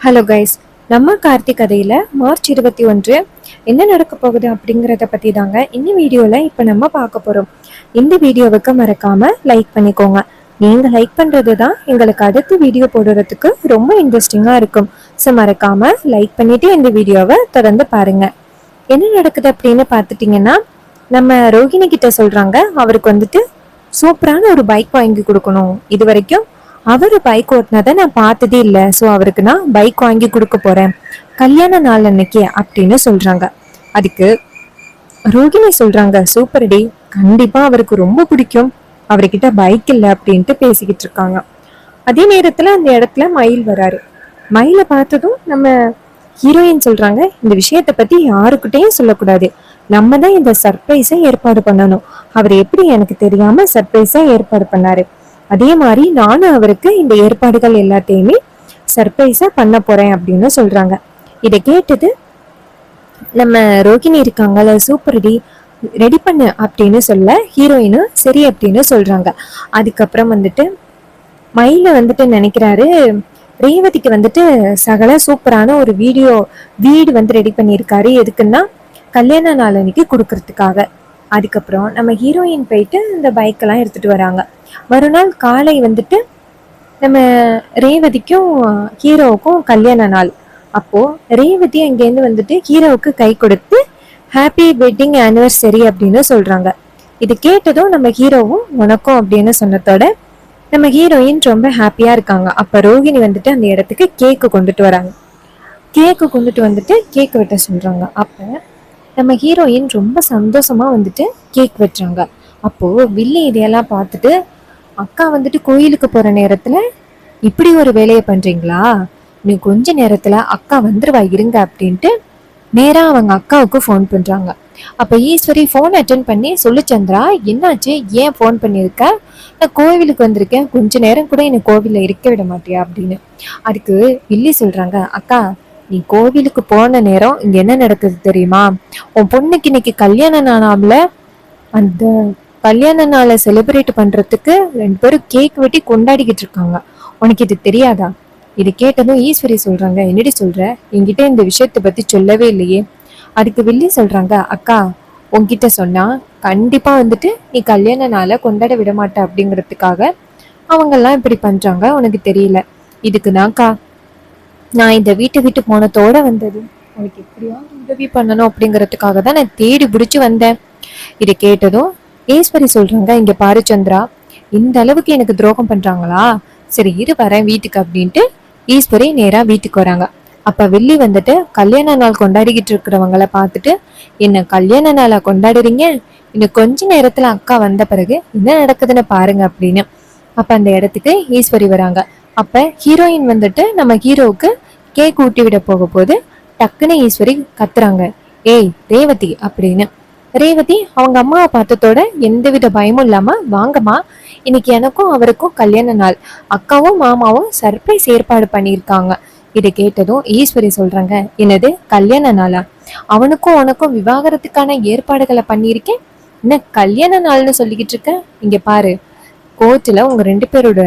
Hello guys, நம்ம கார்த்திக் கதையில March 21 என்ன நடக்க போகுது அப்படிங்கிறத பத்தி தாங்க இந்த வீடியோல இப்ப நம்ம பார்க்க போறோம். இந்த வீடியோவுக்கு மறக்காம லைக் பண்ணிக்கோங்க. நீங்க லைக் பண்றது தான் எங்களுக்கு அடுத்து வீடியோ போடுறதுக்கு ரொம்ப இன்ட்ரெஸ்டிங்கா இருக்கும். ஸோ மறக்காம லைக் பண்ணிட்டு இந்த வீடியோவை தொடர்ந்து பாருங்க. என்ன நடக்குது அப்படின்னு பார்த்துட்டீங்கன்னா, நம்ம ரோஹிணி கிட்ட சொல்றாங்க அவருக்கு வந்துட்டு சூப்பரான ஒரு பைக் வாங்கி கொடுக்கணும். இது வரைக்கும் அவரு பைக் ஓட்டினதை நான் பார்த்ததே இல்லை. ஸோ அவருக்கு நான் பைக் வாங்கி கொடுக்க போறேன் கல்யாண நாள் அன்னைக்கு அப்படின்னு சொல்றாங்க. அதுக்கு ரோகிணி சொல்றாங்க, சூப்பர் டி, கண்டிப்பா அவருக்கு ரொம்ப பிடிக்கும், அவர்கிட்ட பைக் இல்லை அப்படின்ட்டு பேசிக்கிட்டு இருக்காங்க. அதே நேரத்துல அந்த இடத்துல மயில் வராரு. மயிலை பார்த்ததும் நம்ம ஹீரோயின் சொல்றாங்க, இந்த விஷயத்த பத்தி யாருக்கிட்டையும் சொல்லக்கூடாது, நம்ம தான் இந்த சர்ப்ரைஸை ஏற்பாடு பண்ணணும். அவர் எப்படி எனக்கு தெரியாம சர்ப்ரைஸா ஏற்பாடு பண்ணாரு, அதே மாதிரி நானும் அவருக்கு இந்த ஏற்பாடுகள் எல்லாத்தையுமே சர்ப்ரைஸா பண்ண போறேன் அப்படின்னு சொல்றாங்க. இதை கேட்டது நம்ம ரோகிணி இருக்காங்கல்ல, சூப்பர் டி, ரெடி பண்ணு அப்படின்னு சொல்ல ஹீரோயினும் சரி அப்படின்னு சொல்றாங்க. அதுக்கப்புறம் வந்துட்டு மயில வந்துட்டு நினைக்கிறாரு, ரேவதிக்கு வந்துட்டு சகல சூப்பரான ஒரு வீடு வந்து ரெடி பண்ணியிருக்காரு. எதுக்குன்னா கல்யாண நாள் அன்னைக்கு கொடுக்கறதுக்காக. அதுக்கப்புறம் நம்ம ஹீரோயின் போயிட்டு இந்த பைக்கெல்லாம் எடுத்துட்டு வராங்க. மறுநாள் காலை வந்துட்டு நம்ம ரேவதிக்கும் ஹீரோவுக்கும் கல்யாண நாள். அப்போ ரேவதி அங்கேருந்து வந்துட்டு ஹீரோவுக்கு கை கொடுத்து ஹாப்பி வெட்டிங் ஆனிவர்சரி அப்படின்னு சொல்றாங்க. இது கேட்டதும் நம்ம ஹீரோவும் உனக்கும் அப்படின்னு சொன்னதோட நம்ம ஹீரோயின் ரொம்ப ஹாப்பியா இருக்காங்க. அப்ப ரோஹிணி வந்துட்டு அந்த இடத்துக்கு கேக்கு கொண்டுட்டு வராங்க. கேக்கு கொண்டுட்டு வந்துட்டு கேக் வெட்ட சொல்றாங்க. அப்ப நம்ம ஹீரோயின் ரொம்ப சந்தோஷமா வந்துட்டு கேக் வெட்டுறாங்க. அப்போ வில்லி இதையெல்லாம் பார்த்துட்டு, அக்கா வந்துட்டு கோயிலுக்கு போற நேரத்துல இப்படி ஒரு வேலையை பண்றீங்களா, நீ கொஞ்ச நேரத்துல அக்கா வந்துருவா இருங்க அப்படின்ட்டு நேரா அவங்க அக்காவுக்கு ஃபோன் பண்றாங்க. அப்ப ஈஸ்வரி ஃபோன் அட்டன் பண்ணி, சொல்லு சந்திரா, என்னாச்சு, ஏன் ஃபோன் பண்ணியிருக்க, நான் கோவிலுக்கு வந்திருக்கேன், கொஞ்ச நேரம் கூட என்னை கோவில்ல இருக்க விட மாட்டியா அப்படின்னு. அதுக்கு வில்லி சொல்றாங்க, அக்கா நீ கோவிலுக்கு போன நேரம் இங்க என்ன நடக்குது தெரியுமா, உன் பொண்ணுக்கு இன்னைக்கு கல்யாண நாளாம்ல, அந்த கல்யாண நாளை செலிப்ரேட் பண்றதுக்கு 2 பேரும் கேக் வெட்டி கொண்டாடிக்கிட்டு இருக்காங்க, உனக்கு இது தெரியாதா? இது கேட்டதும் ஈஸ்வரி சொல்றாங்க, என்னடி சொல்ற, என்கிட்ட இந்த விஷயத்தை பத்தி சொல்லவே இல்லையே. அதுக்கு வில்லி சொல்றாங்க, அக்கா உன்கிட்ட சொன்னா கண்டிப்பா வந்துட்டு நீ கல்யாண நாளை கொண்டாட விட மாட்ட அப்படிங்கிறதுக்காக அவங்கெல்லாம் இப்படி பண்றாங்க, உனக்கு தெரியல. இதுக்கு தான்க்கா நான் இந்த வீட்டை விட்டு போனதோட வந்தது, உனக்கு எப்படியாவது உதவி பண்ணணும் அப்படிங்கிறதுக்காக தான் நான் தேடி பிடிச்சு வந்தேன். இதை கேட்டதும் ஈஸ்வரி சொல்றாங்க, இங்க பாரு சந்திரா, இந்த அளவுக்கு எனக்கு துரோகம் பண்றாங்களா, சரி இரு வரேன் வீட்டுக்கு அப்படின்ட்டு ஈஸ்வரி நேரா வீட்டுக்கு வராங்க. அப்ப வில்லி வந்துட்டு கல்யாண நாள் கொண்டாடிக்கிட்டு இருக்கிறவங்கள பார்த்துட்டு, என்ன கல்யாண நாளா கொண்டாடுறீங்க, இன்னும் கொஞ்ச நேரத்துல அக்கா வந்த பிறகு என்ன நடக்குதுன்னு பாருங்க அப்படின்னு. அப்ப அந்த இடத்துக்கு ஈஸ்வரி வராங்க. அப்ப ஹீரோயின் வந்துட்டு நம்ம ஹீரோவுக்கு கேக் ஊட்டி விட போக போது டக்குன்னு ஈஸ்வரி கத்துறாங்க, ஏய் ரேவதி அப்படின்னு. ரேவதி அவங்க அம்மாவை பார்த்ததோட எந்தவித பயமும் இல்லாம, வாங்கம்மா, இன்னைக்கு எனக்கும் அவருக்கும் கல்யாண நாள், அக்காவும் மாமாவும் சர்ப்ரைஸ் ஏற்பாடு பண்ணியிருக்காங்க. இதை கேட்டதும் ஈஸ்வரி சொல்றாங்க, என்னது கல்யாண நாளா, அவனுக்கும் உனக்கும் விவாகரத்துக்கான ஏற்பாடுகளை பண்ணியிருக்கேன், என்ன கல்யாண நாள்னு சொல்லிக்கிட்டு இருக்க, இங்க பாரு, கோர்ட்ல உங்க 2 பேரோட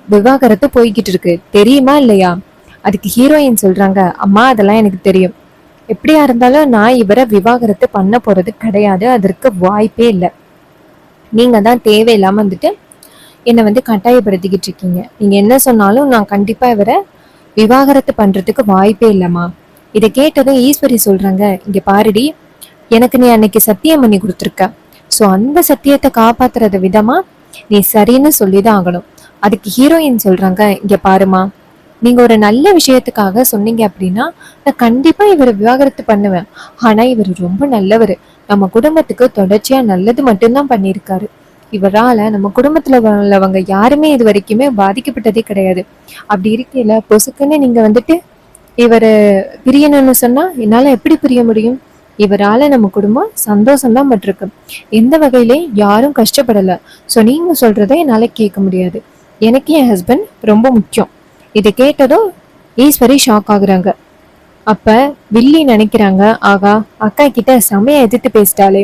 விவாகரத்து போய்கிட்டு இருக்கு, தெரியுமா இல்லையா? அதுக்கு ஹீரோயின் சொல்றாங்க, அம்மா அதெல்லாம் எனக்கு தெரியும், எப்படியா இருந்தாலும் நான் இவரை விவாகரத்து பண்ண போறது கிடையாது, அதற்கு வாய்ப்பே இல்லை, நீங்க தான் தேவையில்லாம வந்துட்டு என்னை வந்து கட்டாயப்படுத்திக்கிட்டு இருக்கீங்க, நீங்க என்ன சொன்னாலும் நான் கண்டிப்பா இவரை விவாகரத்து பண்றதுக்கு வாய்ப்பே இல்லைம்மா. இதை கேட்டதும் ஈஸ்வரி சொல்றாங்க, இங்க பாருடி, எனக்கு நீ அன்னைக்கு சத்தியம் பண்ணி கொடுத்துருக்க, ஸோ அந்த சத்தியத்தை காப்பாத்துறத விதமா நீ சரின்னு சொல்லிதான் ஆகணும். அதுக்கு ஹீரோயின் சொல்றாங்க, இங்க பாருமா, நீங்க ஒரு நல்ல விஷயத்துக்காக சொன்னீங்க அப்படின்னா நான் கண்டிப்பா இவரை விவாகரத்து பண்ணுவேன், ஆனா இவர் ரொம்ப நல்லவர், நம்ம குடும்பத்துக்கு தொடர்ச்சியா நல்லது மட்டும்தான் பண்ணியிருக்காரு, இவரால நம்ம குடும்பத்துல உள்ளவங்க யாருமே இது வரைக்குமே பாதிக்கப்பட்டதே கிடையாது, அப்படி இருக்கையில பொசுக்குன்னு நீங்க வந்துட்டு இவரை பிரியணும்னு சொன்னா என்னால எப்படி பிரிய முடியும், இவரால நம்ம குடும்பம் சந்தோஷம்தான் பட்டிருக்கு, எந்த வகையிலையும் யாரும் கஷ்டப்படல, ஸோ நீங்க சொல்றதை என்னால கேட்க முடியாது, எனக்கு என் ஹஸ்பண்ட் ரொம்ப முக்கியம். இதை கேட்டதும் ஈஸ்வரி ஷாக் ஆகுறாங்க. அப்ப வில்லி நினைக்கிறாங்க, ஆகா அக்கா கிட்ட செமையா எதிர்த்து பேசிட்டாலே,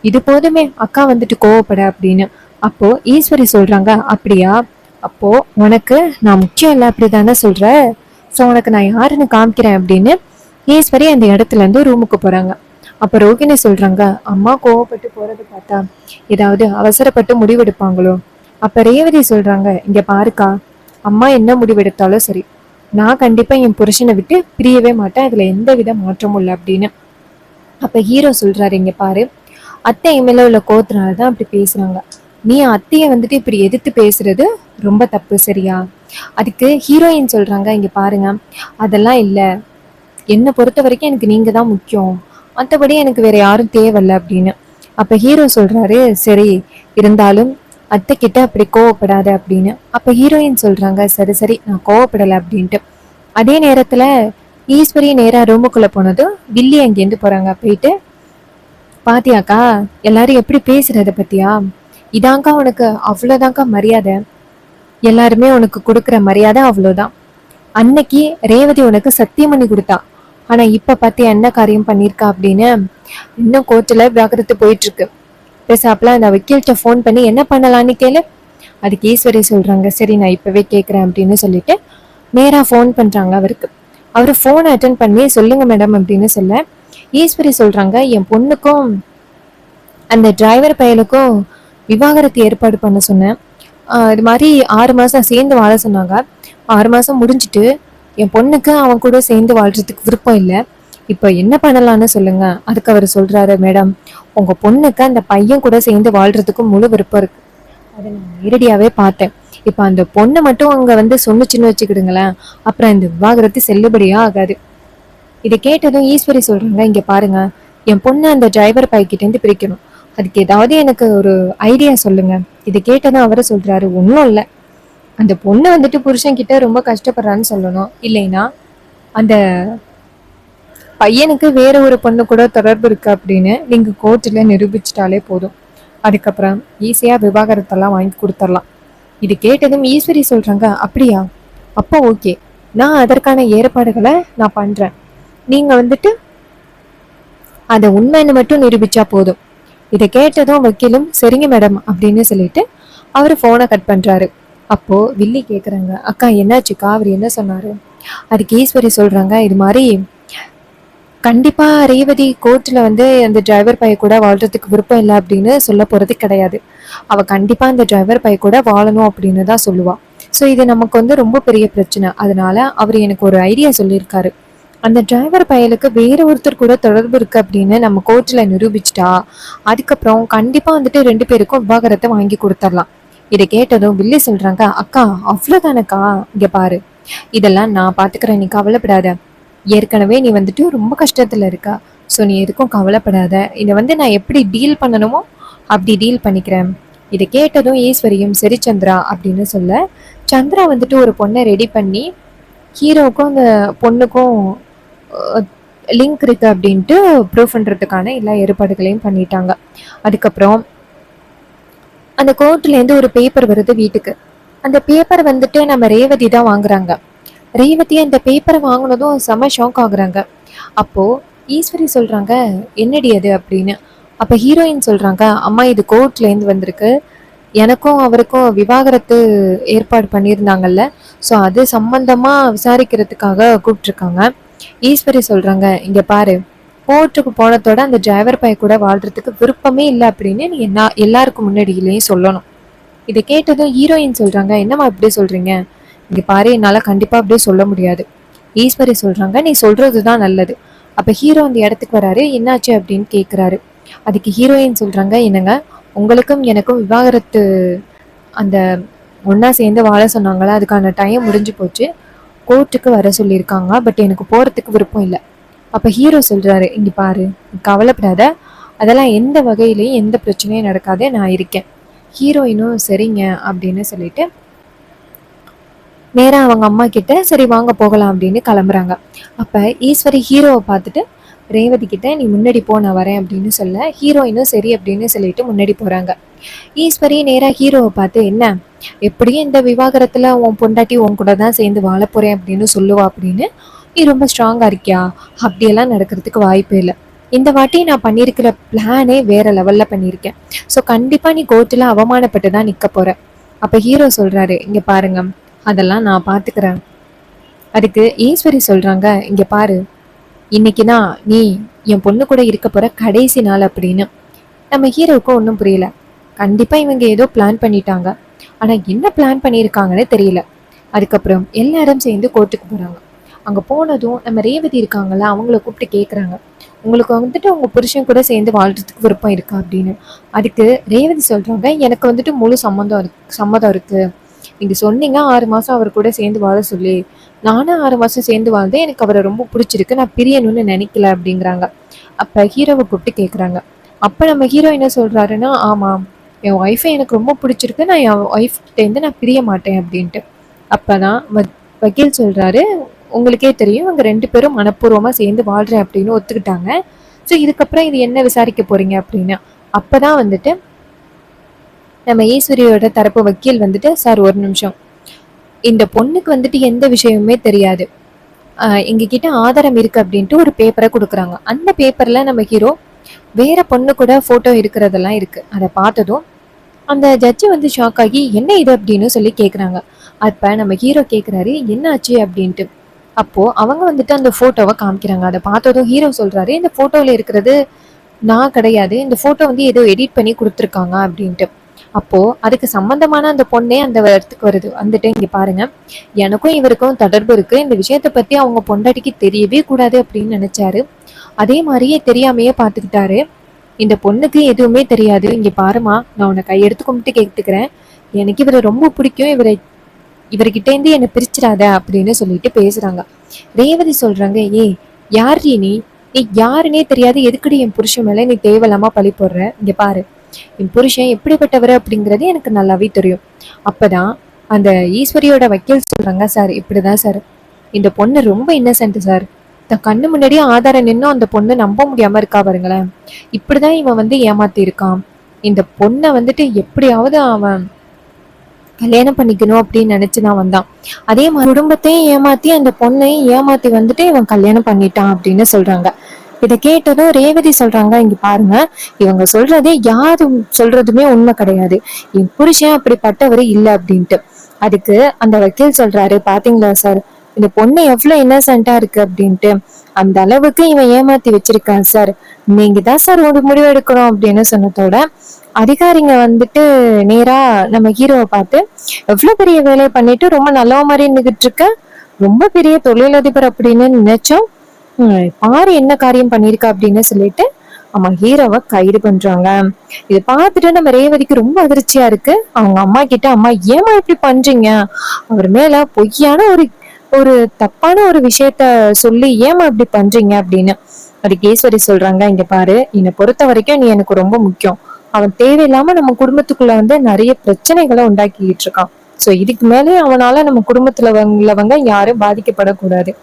இது போதுமே அக்கா வந்துட்டு கோவப்பட அப்படின்னு. அப்போ ஈஸ்வரி சொல்றாங்க, அப்படியா, அப்போ உனக்கு நான் முக்கியம் இல்லை அப்படிதானே சொல்ற, ஸோ உனக்கு நான் யாருன்னு காமிக்கிறேன் அப்படின்னு ஈஸ்வரி அந்த இடத்துல இருந்து ரூமுக்கு போறாங்க. அப்ப ரோகிணி சொல்றாங்க, அம்மா கோவப்பட்டு போறது பார்த்தா ஏதாவது அவசரப்பட்டு முடிவெடுப்பாங்களோ. அப்ப ரேவதி சொல்றாங்க, இங்க பாருக்கா, அம்மா என்ன முடிவெடுத்தாலும் சரி, நான் கண்டிப்பா என் புருஷனை விட்டு பிரியவே மாட்டேன், அதுல எந்த வித மாற்றமும் இல்லை அப்படின்னு. அப்ப ஹீரோ சொல்றாரு, இங்க பாரு, அத்தை மேல உள்ள கோவத்தினாலதான் அப்படி பேசுறாங்க. நீ அத்தைய வந்துட்டு இப்படி எதிர்த்து பேசுறது ரொம்ப தப்பு, சரியா? அதுக்கு ஹீரோயின் சொல்றாங்க, இங்க பாருங்க, அதெல்லாம் இல்ல, என்னை பொறுத்த வரைக்கும் எனக்கு நீங்க தான் முக்கியம், மற்றபடி எனக்கு வேற யாரும் தேவையில்ல அப்படின்னு. அப்ப ஹீரோ சொல்றாரு, சரி, இருந்தாலும் அத்தை கிட்ட அப்படி கோவப்படாத அப்படின்னு. அப்ப ஹீரோயின் சொல்றாங்க, சரி சரி, நான் கோவப்படலை அப்படின்ட்டு. அதே நேரத்துல ஈஸ்வரி நேரா ரூமுக்குள்ள போனதும் வில்லி அங்கேருந்து போறாங்க. போயிட்டு, பாத்தியாக்கா எல்லாரும் எப்படி பேசுறத பத்தியா, இதாங்க்கா உனக்கு அவ்வளவுதான்க்கா மரியாதை, எல்லாருமே உனக்கு கொடுக்குற மரியாதை அவ்வளவுதான். அன்னைக்கு ரேவதி உனக்கு சத்தியம் பண்ணி கொடுத்தா, ஆனா இப்ப பாத்தியா என்ன காரியம் பண்ணிருக்கா அப்படின்னு. இன்னும் கோர்ட்டுல விவாகரத்து போயிட்டு இருக்கு, பேசாப்புல அந்த வக்கீல்கிட்ட ஃபோன் பண்ணி என்ன பண்ணலான்னு கேளு. அதுக்கு ஈஸ்வரி சொல்றாங்க, சரி நான் இப்பவே கேட்குறேன் அப்படின்னு சொல்லிட்டு நேரா ஃபோன் பண்றாங்க அவருக்கு. அவரு ஃபோன் அட்டன் பண்ணி, சொல்லுங்க மேடம் அப்படின்னு சொல்ல, ஈஸ்வரி சொல்றாங்க, என் பொண்ணுக்கும் அந்த டிரைவர் பையனுக்கும் விவாகரத்து ஏற்பாடு பண்ண சொன்னேன். இது மாதிரி 6 மாசம் சேர்ந்து வாழ சொன்னாங்க. 6 மாசம் முடிஞ்சிட்டு என் பொண்ணுக்கு அவன் கூட சேர்ந்து வாழ்றதுக்கு விருப்பம் இல்லை, இப்போ என்ன பண்ணலான்னு சொல்லுங்க. அதுக்கு அவர் சொல்றாரு, மேடம், உங்க பொண்ணுக்கு அந்த பையன் கூட சேர்ந்து வாழ்றதுக்கு முழு விருப்பம் இருக்கு, அதை நான் நேரடியாவே பார்த்தேன். இப்ப அந்த பொண்ணை மட்டும் அங்க வந்து சொன்னுச்சுன்னு வச்சுக்கிடுங்களேன், அப்புறம் இந்த விவாகரத்து செல்லுபடியா ஆகாது. இதை கேட்டதும் ஈஸ்வரி சொல்றாங்க, இங்க பாருங்க, என் பொண்ணு அந்த டிரைவர் பைக்கிட்ட இருந்து பிரிக்கணும், அதுக்கு ஏதாவது எனக்கு ஒரு ஐடியா சொல்லுங்க. இதை கேட்டதும் அவரை சொல்றாரு, ஒன்றும் இல்லை, அந்த பொண்ணு வந்துட்டு புருஷன் கிட்ட ரொம்ப கஷ்டப்படுறான்னு சொல்லணும், இல்லைன்னா அந்த பையனுக்கு வேற ஒரு பொண்ணு கூட தொடர்பு இருக்கு அப்படின்னு நீங்க கோர்ட்ல நிரூபிச்சிட்டாலே போதும், அதுக்கப்புறம் ஈஸியா விவாகரத்தெல்லாம் வாங்கி கொடுத்துடலாம். இது கேட்டதும் ஈஸ்வரி சொல்றாங்க, அப்படியா, அப்போ ஓகே, நான் அதற்கான ஏற்பாடுகளை நான் பண்றேன், நீங்க வந்துட்டு அதை உண்மைன்னு மட்டும் நிரூபிச்சா போதும். இதை கேட்டதும் வக்கீலும் சரிங்க மேடம் அப்படின்னு சொல்லிட்டு அவரு போனை கட் பண்றாரு. அப்போ வில்லி கேக்குறாங்க, அக்கா என்னாச்சுக்கா, அவர் என்ன சொன்னாரு? அதுக்கு ஈஸ்வரி சொல்றாங்க, இது மாதிரி கண்டிப்பா ரேவதி கோர்ட்ல வந்து அந்த டிரைவர் பைய கூட வாழ்றதுக்கு விருப்பம் இல்லை அப்படின்னு சொல்ல போறது கிடையாது, அவ கண்டிப்பா அந்த டிரைவர் பைய கூட வாழணும் அப்படின்னு தான் சொல்லுவா. ஸோ இது நமக்கு வந்து ரொம்ப பெரிய பிரச்சனை, அதனால அவர் எனக்கு ஒரு ஐடியா சொல்லியிருக்காரு, அந்த டிரைவர் பயலுக்கு வேற ஒருத்தர் கூட தொடர்பு இருக்கு அப்படின்னு நம்ம கோர்ட்ல நிரூபிச்சிட்டா அதுக்கப்புறம் கண்டிப்பா வந்துட்டு 2 பேருக்கும் விவாகரத்தை வாங்கி கொடுத்துடலாம். இதை கேட்டதும் வில்லி சொல்றாங்க, அக்கா அவ்வளவுதானக்கா, இங்க பாரு, இதெல்லாம் நான் பாத்துக்கிறேன், நீ கவலைப்படாத, ஏற்கனவே நீ வந்துட்டு ரொம்ப கஷ்டத்துல இருக்கா, ஸோ நீ எதுக்கும் கவலைப்படாத, இதை வந்து நான் எப்படி டீல் பண்ணணுமோ அப்படி டீல் பண்ணிக்கிறேன். இதை கேட்டதும் ஈஸ்வரியும் சரி சந்திரா அப்படின்னு சொல்ல, சந்திரா வந்துட்டு ஒரு பொண்ணை ரெடி பண்ணி ஹீரோவுக்கும் அந்த பொண்ணுக்கும் லிங்க் இருக்கு அப்படின்ட்டு ப்ரூவ் பண்றதுக்கான எல்லா ஏற்பாடுகளையும் பண்ணிட்டாங்க. அதுக்கப்புறம் அந்த கோர்ட்லேருந்து ஒரு பேப்பர் வருது வீட்டுக்கு. அந்த பேப்பர் வந்துட்டு நம்ம ரேவதி தான் வாங்குறாங்க. ரேவதி அந்த பேப்பரை வாங்கினதும் செம ஷாக் ஆகுறாங்க. அப்போ ஈஸ்வரி சொல்றாங்க, என்னடி அது அப்படின்னு. அப்ப ஹீரோயின் சொல்றாங்க, அம்மா இது கோர்ட்லேருந்து வந்திருக்கு, எனக்கும் அவருக்கும் விவாகரத்து ஏற்பாடு பண்ணியிருந்தாங்கல்ல, ஸோ அது சம்பந்தமா விசாரிக்கிறதுக்காக கூப்பிட்டுருக்காங்க. ஈஸ்வரி சொல்றாங்க, இங்க பாரு, கோர்ட்டுக்கு போனதோட அந்த டிரைவர் பைய கூட வாழ்றதுக்கு விருப்பமே இல்லை அப்படின்னு நீ என்ன எல்லாருக்கும் முன்னாடியிலையும் சொல்லணும். இதை கேட்டதும் ஹீரோயின் சொல்றாங்க, என்னம்மா இப்படி சொல்றீங்க, இங்க பாரு, என்னால கண்டிப்பா அப்படியே சொல்ல முடியாது. ஈஸ்வரி சொல்றாங்க, நீ சொல்றதுதான் நல்லது. அப்ப ஹீரோ அந்த இடத்துக்கு வராரு, என்னாச்சு அப்படின்னு கேக்குறாரு. அதுக்கு ஹீரோயின் சொல்றாங்க, என்னங்க, உங்களுக்கும் எனக்கும் விவாகரத்து அந்த ஒன்னா சேர்ந்து வாழ சொன்னாங்களா, அதுக்கான டைம் முடிஞ்சு போச்சு, கோர்ட்டுக்கு வர சொல்லியிருக்காங்க, பட் எனக்கு போறதுக்கு விருப்பம் இல்லை. அப்ப ஹீரோ சொல்றாரு, இங்க பாரு, கவலைப்படாத, அதெல்லாம் எந்த வகையிலையும் எந்த பிரச்சனையும் நடக்காது, நான் இருக்கேன். ஹீரோயினும் சரிங்க அப்படின்னு சொல்லிட்டு நேரா அவங்க அம்மா கிட்ட சரி வாங்க போகலாம் அப்படின்னு கிளம்புறாங்க. அப்ப ஈஸ்வரி ஹீரோவை பார்த்துட்டு ரேவதி கிட்ட, நீ முன்னாடி போ, நான் வரேன் அப்படின்னு சொல்ல, ஹீரோயினும் சரி அப்படின்னு சொல்லிட்டு முன்னாடி போறாங்க. ஈஸ்வரி நேரா ஹீரோவை பார்த்து, என்ன எப்படியும் இந்த விவாகரத்துல உன் பொண்டாட்டி உன் கூட தான் சேர்ந்து வாழ போறேன் அப்படின்னு சொல்லுவா அப்படின்னு நீ ரொம்ப ஸ்ட்ராங்கா இருக்கியா, அப்படியெல்லாம் நடக்கிறதுக்கு வாய்ப்பே இல்லை, இந்த வாட்டி நான் பண்ணியிருக்கிற பிளானே வேற லெவல்ல பண்ணியிருக்கேன், ஸோ கண்டிப்பா நீ கோர்ட்டில் அவமானப்பட்டு தான் நிக்க போற. அப்ப ஹீரோ சொல்றாரு, இங்க பாருங்க, அதெல்லாம் நான் பாத்துக்கிறேன், அதுக்கு ஈஸ்வரி சொல்றாங்க, இங்க பாரு, இன்னைக்கு தான் நீ என் பொண்ணு கூட இருக்க போற கடைசி நாள் அப்படின்னு. நம்ம ஹீரோவுக்கும் ஒன்றும் புரியல. கண்டிப்பா இவங்க ஏதோ பிளான் பண்ணிட்டாங்க. ஆனா என்ன பிளான் பண்ணியிருக்காங்கன்னு தெரியல. அதுக்கப்புறம் எல்லாரும் சேர்ந்து கோர்ட்டுக்கு போறாங்க. அங்க போனதும் நம்ம ரேவதி இருக்காங்கல்ல, அவங்கள கூப்பிட்டு கேட்குறாங்க, உங்களுக்கு வந்துட்டு உங்க புருஷன் கூட சேர்ந்து வாழ்றதுக்கு விருப்பம் இருக்கா அப்படின்னு. அதுக்கு ரேவதி சொல்றாங்க, எனக்கு வந்துட்டு முழு சம்மதம் இருக்கு. நீங்க சொன்னீங்க 6 மாசம் அவர் கூட சேர்ந்து வாழ சொல்லி. நானும் 6 மாசம் சேர்ந்து வாழ்ந்தேன். எனக்கு அவரை ரொம்ப பிடிச்சிருக்கு. நான் பிரியணும்னு நினைக்கல அப்படிங்கிறாங்க. அப்ப ஹீரோவை கூப்பிட்டு கேட்குறாங்க. அப்ப நம்ம ஹீரோ என்ன சொல்றாருன்னா, ஆமாம், என் ஒய்ஃபை எனக்கு ரொம்ப பிடிச்சிருக்கு. நான் என் ஒய்ஃப் கிட்டேருந்து நான் பிரிய மாட்டேன் அப்படின்ட்டு. அப்பதான் வக்கீல் சொல்றாரு, உங்களுக்கே தெரியும் இவங்க 2 பேரும் மனப்பூர்வமா சேர்ந்து வாழ்றேன் அப்படின்னு ஒத்துக்கிட்டாங்க. ஸோ இதுக்கப்புறம் இது என்ன விசாரிக்க போறீங்க அப்படின்னு. அப்பதான் வந்துட்டு நம்ம ஈஸ்வரியோட தரப்பு வக்கீல் வந்துட்டு, சார் ஒரு நிமிஷம், இந்த பொண்ணுக்கு வந்துட்டு எந்த விஷயமுமே தெரியாது, எங்ககிட்ட ஆதாரம் இருக்கு அப்படின்ட்டு ஒரு பேப்பரை கொடுக்குறாங்க. அந்த பேப்பர்ல நம்ம ஹீரோ வேற பொண்ணு கூட போட்டோ இருக்கிறதெல்லாம் இருக்கு. அதை பார்த்ததும் அந்த ஜட்ஜி வந்து ஷாக் ஆகி என்ன இது அப்படின்னு சொல்லி கேட்குறாங்க. அப்ப நம்ம ஹீரோ கேட்குறாரு என்ன ஆச்சு அப்படின்ட்டு. அப்போ அவங்க வந்துட்டு அந்த போட்டோவை காமிக்கிறாங்க. அதை பார்த்ததும் ஹீரோ சொல்றாரு, இந்த போட்டோவில் இருக்கிறது நான் கிடையாது, இந்த போட்டோ வந்து ஏதோ எடிட் பண்ணி கொடுத்துருக்காங்க அப்படின்ட்டு. அப்போ அதுக்கு சம்பந்தமான அந்த பொண்ணே அந்த இடத்துக்கு வருது. வந்துட்டு இங்க பாருங்க, எனக்கும் இவருக்கும் தொடர்பு இருக்கு, இந்த விஷயத்த பத்தி அவங்க பொண்டாட்டிக்கு தெரியவே கூடாது அப்படின்னு நினைச்சாரு. அதே மாதிரியே தெரியாமையே பார்த்துக்கிட்டாரு. இந்த பொண்ணுக்கு எதுவுமே தெரியாது. இங்க பாருமா, நான் உன்னை கையெடுத்து கும்பிட்டு கேட்டுக்கிறேன், எனக்கு இவரை ரொம்ப பிடிக்கும், இவர்கிட்ட இருந்து என்னை பிரிச்சிடாத அப்படின்னு சொல்லிட்டு பேசுறாங்க. ரேவதி சொல்றாங்க, ஏய் யார் நீ நீ யாருன்னே தெரியாது, எதுக்கடி என் புருஷன் மேல நீ தேவையில்லாம பழி போடுற? இங்க பாரு, என் புருஷன் எப்படிப்பட்டவர் அப்படிங்கிறது எனக்கு நல்லாவே தெரியும். அப்பதான் அந்த ஈஸ்வரியோட வக்கீல் சொல்றாங்க, சார் இப்படிதான் சார், இந்த பொண்ணு ரொம்ப இன்னசென்ட் சார், இந்த கண்ணு முன்னாடியே ஆதாரம் நின்னும் அந்த பொண்ணு நம்ப முடியாம இருக்கா பாருங்களேன். இப்படிதான் இவன் வந்து ஏமாத்தி இருக்கான். இந்த பொண்ணை வந்துட்டு எப்படியாவது அவன் கல்யாணம் பண்ணிக்கணும் அப்படின்னு நினைச்சுதான் வந்தான். அதே மாதிரி குடும்பத்தையும் ஏமாத்தி அந்த பொண்ணையும் ஏமாத்தி வந்துட்டு இவன் கல்யாணம் பண்ணிட்டான் அப்படின்னு சொல்றாங்க. இதை கேட்டதும் ரேவதி சொல்றாங்க, இங்க பாருங்க, இவங்க சொல்றதே யாரு சொல்றதுமே உண்மை கிடையாது, என் புருஷன் அப்படிப்பட்டவர் இல்லை அப்படின்ட்டு. அதுக்கு அந்த வக்கீல் சொல்றாரு, பாத்தீங்களா சார், இந்த பொண்ணு எவ்வளவு இன்னசென்ட்டா இருக்கு அப்படின்ட்டு, அந்த அளவுக்கு இவன் ஏமாத்தி வச்சிருக்கான் சார், நீங்க தான் சார் ஒரு முடிவு எடுக்கணும் அப்படின்னு சொன்னதோட அதிகாரிங்க வந்துட்டு நேரா நம்ம ஹீரோவை பார்த்து, எவ்வளவு பெரிய வேலையை பண்ணிட்டு ரொம்ப நல்ல மாதிரி இருந்துகிட்டு இருக்க, ரொம்ப பெரிய தொழிலதிபர் அப்படின்னு நினைச்சோம், பாரு என்ன காரியம் பண்ணிருக்க அப்படின்னு சொல்லிட்டு நம்ம ஹீரோவை கைது பண்றாங்க. இதை பார்த்துட்டு நம்ம ரேவதிக்கு ரொம்ப அதிர்ச்சியா இருக்கு. அவங்க அம்மா கிட்ட, அம்மா ஏமா இப்படி பண்றீங்க, அவர் மேல பொய்யான ஒரு ஒரு தப்பான ஒரு விஷயத்த சொல்லி ஏமா இப்படி பண்றீங்க அப்படின்னு. அதுக்கு ஈஸ்வரி சொல்றாங்க, இங்க பாரு, என்னை பொறுத்த வரைக்கும் நீ எனக்கு ரொம்ப முக்கியம், அவன் தேவையில்லாம நம்ம குடும்பத்துக்குள்ள வந்து நிறைய பிரச்சனைகளை உண்டாக்கிட்டு இருக்கான். சோ இதுக்கு மேலே அவனால நம்ம குடும்பத்துல உள்ளவங்க யாரும் பாதிக்கப்படக்கூடாது.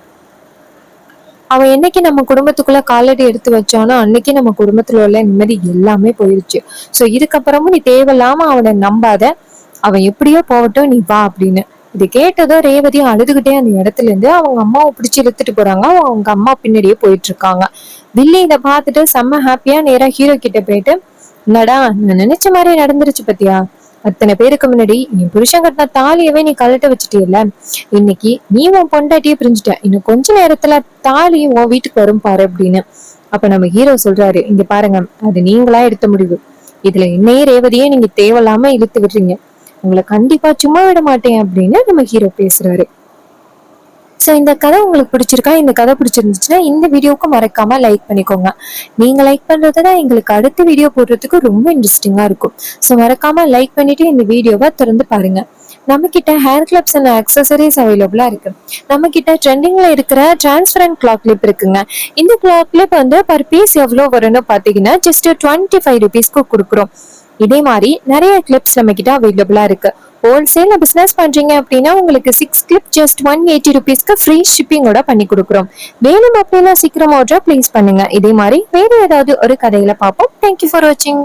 அவன் என்னைக்கு நம்ம குடும்பத்துக்குள்ள காலடி எடுத்து வச்சானோ அன்னைக்கு நம்ம குடும்பத்துல உள்ள நிம்மதி எல்லாமே போயிருச்சு. சோ இதுக்கப்புறமும் நீ தேவையில்லாம அவனை நம்பாத, அவன் எப்படியோ போகட்டும், நீ வா அப்படின்னு. இது கேட்டதும் ரேவதி அழுதுகிட்டே அந்த இடத்துல இருந்து அவங்க அம்மாவை பிடிச்சி இழுத்துட்டு போறாங்க. அவங்க அம்மா பின்னாடியே போயிட்டு இருக்காங்க. வில்லி இதை பார்த்துட்டு செம்ம ஹாப்பியா நேரா ஹீரோ கிட்ட போயிட்டு, என்னடா நான் நினைச்ச மாதிரி நடந்துருச்சு பத்தியா, அத்தனை பேருக்கு முன்னாடி என் புருஷன் கட்டின தாலியவே நீ கழட்ட வச்சுட்டியல்ல, இன்னைக்கு நீ உன் பொண்டாட்டியே பிரிஞ்சுட்ட, இன்னும் கொஞ்ச நேரத்துல தாலியும் உன் வீட்டுக்கு வரும் பாரு அப்படின்னு. அப்ப நம்ம ஹீரோ சொல்றாரு, இங்க பாருங்க, அது நீங்களா எடுத்த முடிவு, இதுல என்னையே ரேவதியே நீங்க தேவையில்லாம இழுத்து விடுறீங்க, உங்களை கண்டிப்பா சும்மா விட மாட்டேன் அப்படின்னு நம்ம ஹீரோ பேசுறாரு. ஸோ இந்த கதை உங்களுக்கு பிடிச்சிருக்கா? இந்த கதை பிடிச்சிருந்துச்சுன்னா இந்த வீடியோவுக்கு மறக்காம லைக் பண்ணிக்கோங்க. நீங்க லைக் பண்றது தான் எங்களுக்கு அடுத்த வீடியோ போடுறதுக்கு ரொம்ப இன்ட்ரெஸ்டிங்கா இருக்கும். ஸோ மறக்காம லைக் பண்ணிட்டு இந்த வீடியோவை திறந்து பாருங்க. நம்ம கிட்ட ஹேர் கிளப்ஸ் அண்ட் அக்சசரிஸ் அவைலபிளா இருக்கு. நம்ம கிட்ட ட்ரெண்டிங்ல இருக்கிற டிரான்ஸ்பரண்ட் கிளாக் கிளிப் இருக்குங்க. இந்த கிளாக் கிளிப் வந்து பர் பீஸ் எவ்வளவு வரும்னு பாத்தீங்கன்னா ஜஸ்ட் 25 rupeesக்கு கொடுக்குறோம். இதே மாதிரி நிறைய கிளிப்ஸ் நம்ம கிட்ட அவைலபிளா இருக்கு. ஹோல்சேல்ல பிசினஸ் பண்றீங்க அப்படின்னா உங்களுக்கு 6 கிளிப் ஜஸ்ட் 180 rupeesக்கு ஃப்ரீ ஷிப்பிங்கோட பண்ணி கொடுக்குறோம். வேணும் அப்படின்னா சீக்கிரம் ஆர்டர் பிளேஸ் பண்ணுங்க. இதே மாதிரி வேற ஏதாவது ஒரு கதையில பார்ப்போம். தேங்க்யூ ஃபார் வாட்சிங்.